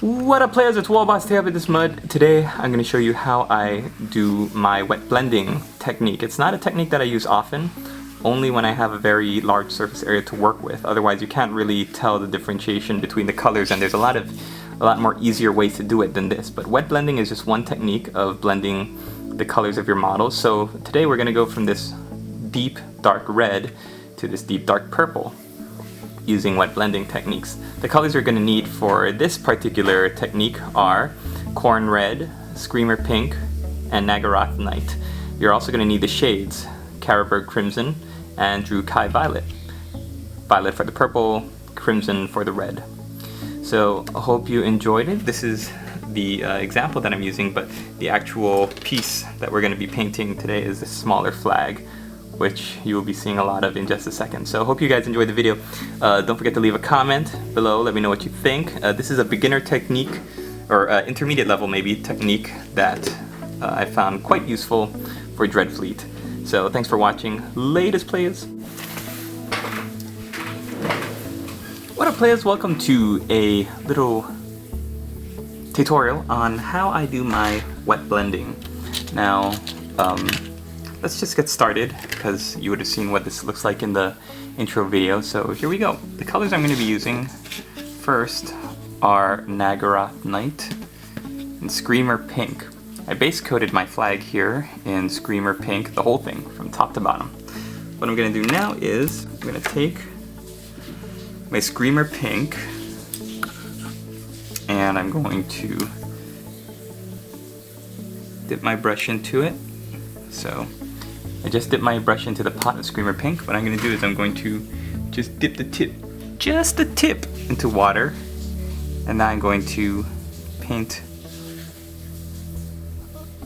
What up players, it's Wallboss Tail with this mud. Today I'm going to show you how I do my wet blending technique. It's not a technique that I use often, only when I have a very large surface area to work with. Otherwise you can't really tell the differentiation between the colors, and there's a lot more easier ways to do it than this. But wet blending is just one technique of blending the colors of your models. So today we're going to go from this deep dark red to this deep dark purple, using wet blending techniques. The colors you're going to need for this particular technique are Khorne Red, Screamer Pink, and Naggaroth Night. You're also going to need the shades Carrouberg Crimson and Druchii Violet. Violet for the purple, Crimson for the red. So I hope you enjoyed it. This is the example that I'm using, but the actual piece that we're going to be painting today is this smaller flag, which you will be seeing a lot of in just a second. So hope you guys enjoyed the video. Don't forget to leave a comment below, let me know what you think. This is a beginner technique, or intermediate level maybe, technique that I found quite useful for Dreadfleet. So thanks for watching. Latest players. What up players, welcome to a little tutorial on how I do my wet blending. Now, let's just get started, because you would have seen what this looks like in the intro video. So here we go. The colors I'm going to be using first are Naggaroth Night and Screamer Pink. I base coated my flag here in Screamer Pink, the whole thing from top to bottom. What I'm going to do now is I'm going to take my Screamer Pink and I'm going to dip my brush into it. So I just dipped my brush into the pot of Screamer Pink. What I'm going to do is I'm going to just dip the tip, just the tip, into water. And now I'm going to paint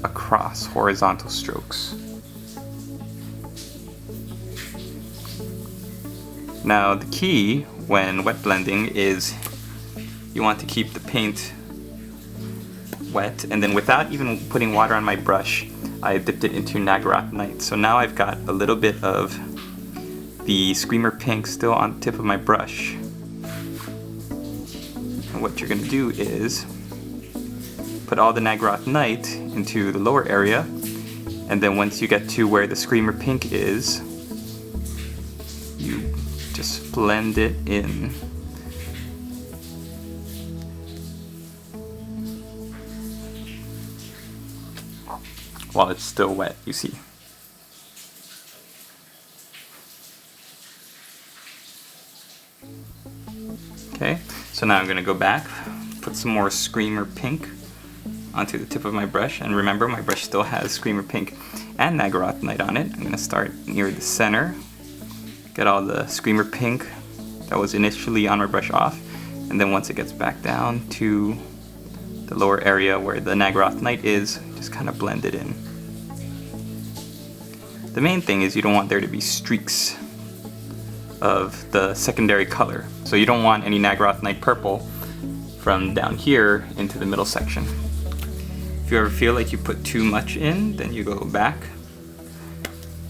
across horizontal strokes. Now the key when wet blending is you want to keep the paint wet, and then without even putting water on my brush, I dipped it into Naggaroth Night. So now I've got a little bit of the Screamer Pink still on the tip of my brush. And what you're going to do is put all the Naggaroth Night into the lower area, and then once you get to where the Screamer Pink is, you just blend it in. While it's still wet, you see. Okay, so now I'm going to go back, put some more Screamer Pink onto the tip of my brush, and remember my brush still has Screamer Pink and Naggaroth Night on it. I'm going to start near the center, get all the Screamer Pink that was initially on my brush off, and then once it gets back down to the lower area where the Naggaroth Night is, just kind of blend it in. The main thing is you don't want there to be streaks of the secondary color. So you don't want any Naggaroth Night purple from down here into the middle section. If you ever feel like you put too much in, then you go back,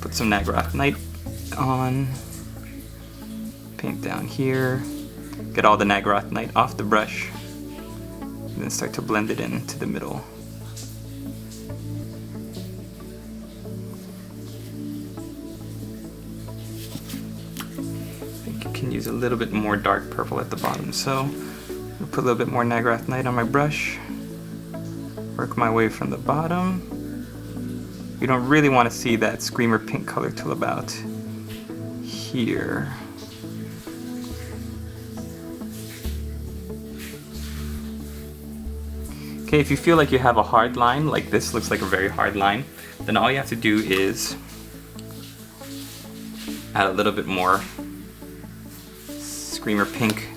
put some Naggaroth Night on, paint down here, get all the Naggaroth Night off the brush, and then start to blend it into the middle. Can use a little bit more dark purple at the bottom, so I'll put a little bit more Naggaroth Night on my brush, work my way from the bottom. You don't really want to see that Screamer Pink color till about here. Okay, if you feel like you have a hard line, like this looks like a very hard line, then all you have to do is add a little bit more Screamer Pink.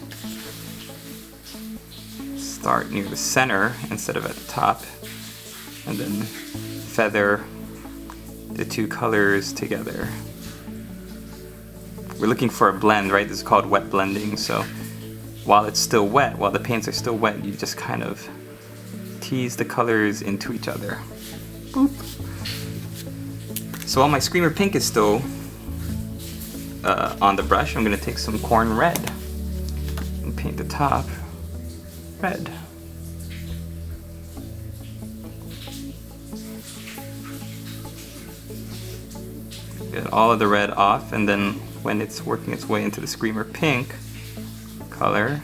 Start near the center instead of at the top, and then feather the two colors together. We're looking for a blend, right? This is called wet blending, so while it's still wet, while the paints are still wet, you just kind of tease the colors into each other. Boop. So while my Screamer Pink is still on the brush, I'm going to take some Khorne Red and paint the top red. Get all of the red off, and then when it's working its way into the Screamer Pink color,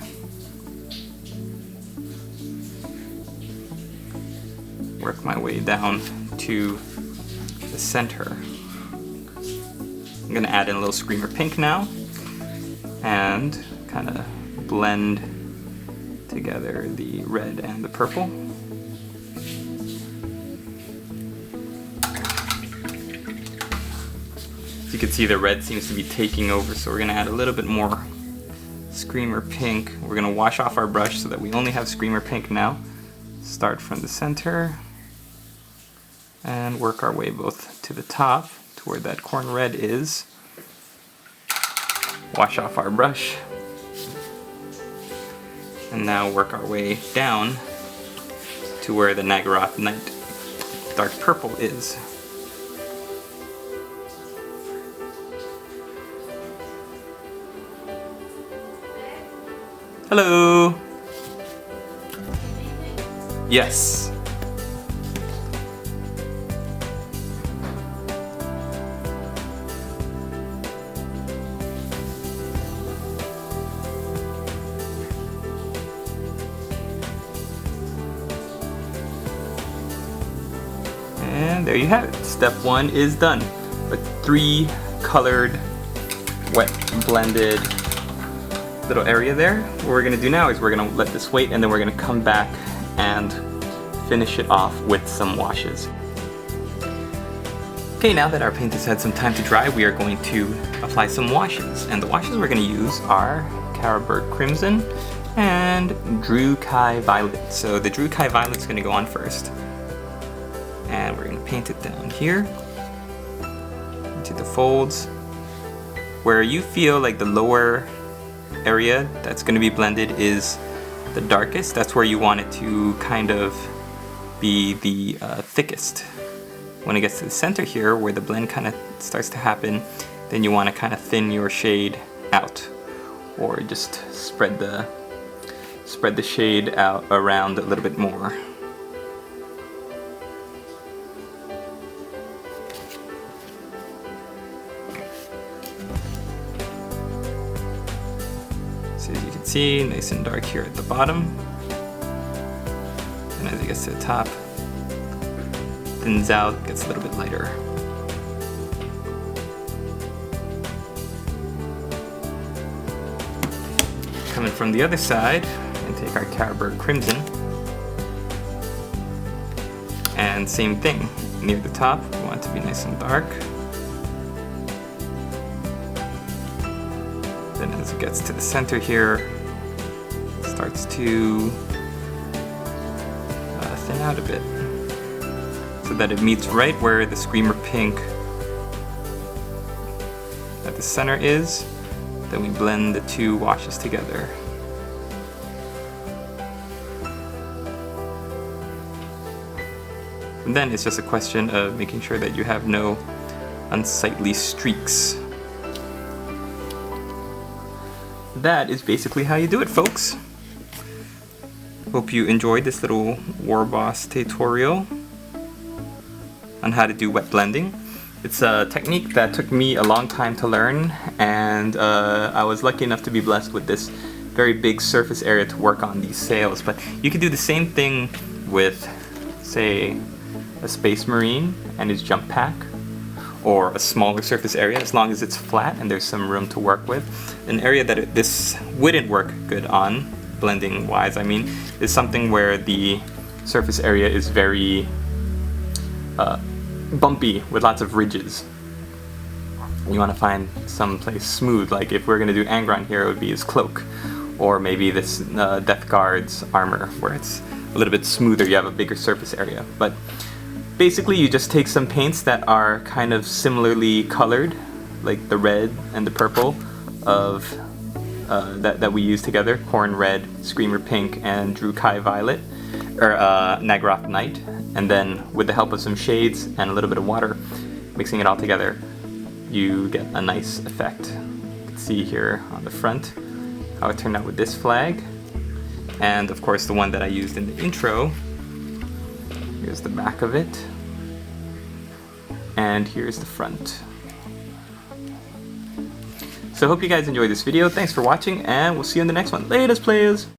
work my way down to the center. I'm gonna add in a little Screamer Pink now and kind of blend together the red and the purple. As you can see, the red seems to be taking over, so we're gonna add a little bit more Screamer Pink. We're gonna wash off our brush so that we only have Screamer Pink now. Start from the center and work our way both to the top to where that Khorne Red is. Wash off our brush. And now work our way down to where the Naggaroth Night dark purple is. Hello! Yes. And there you have it. Step 1 is done. A 3 colored, wet, blended little area there. What we're gonna do now is we're gonna let this wait, and then we're gonna come back and finish it off with some washes. Okay, now that our paint has had some time to dry, we are going to apply some washes. And the washes we're gonna use are Carrouberg Crimson and Druchii Violet. So the Druchii Violet's gonna go on first. And we're gonna paint it down here into the folds. Where you feel like the lower area that's gonna be blended is the darkest, that's where you want it to kind of be the thickest. When it gets to the center here, where the blend kind of starts to happen, then you want to kind of thin your shade out, or just spread the shade out around a little bit more. So as you can see, nice and dark here at the bottom. And as it gets to the top, thins out, gets a little bit lighter. Coming from the other side, and take our Carrouberg Crimson. And same thing, near the top, we want it to be nice and dark. Then as it gets to the center here, it starts to thin out a bit, so that it meets right where the Screamer Pink at the center is. Then we blend the two washes together. And then it's just a question of making sure that you have no unsightly streaks. That is basically how you do it, folks. Hope you enjoyed this little Warboss tutorial on how to do wet blending. It's a technique that took me a long time to learn, and I was lucky enough to be blessed with this very big surface area to work on these sails. But you could do the same thing with, say, a Space Marine and his jump pack, or a smaller surface area, as long as it's flat and there's some room to work with. An area that this wouldn't work good on, blending wise I mean, is something where the surface area is very bumpy with lots of ridges. You want to find some place smooth, like if we're going to do Angron here, it would be his cloak, or maybe this Death Guard's armor, where it's a little bit smoother, you have a bigger surface area. But basically you just take some paints that are kind of similarly colored, like the red and the purple of that we use together, Khorne Red, Screamer Pink, and Druchii Violet, or Naggaroth Night, and then with the help of some shades and a little bit of water, mixing it all together, you get a nice effect. You can see here on the front how it turned out with this flag, and of course the one that I used in the intro. Here's the back of it, and here's the front. So I hope you guys enjoyed this video. Thanks for watching, and we'll see you in the next one. Latest, players!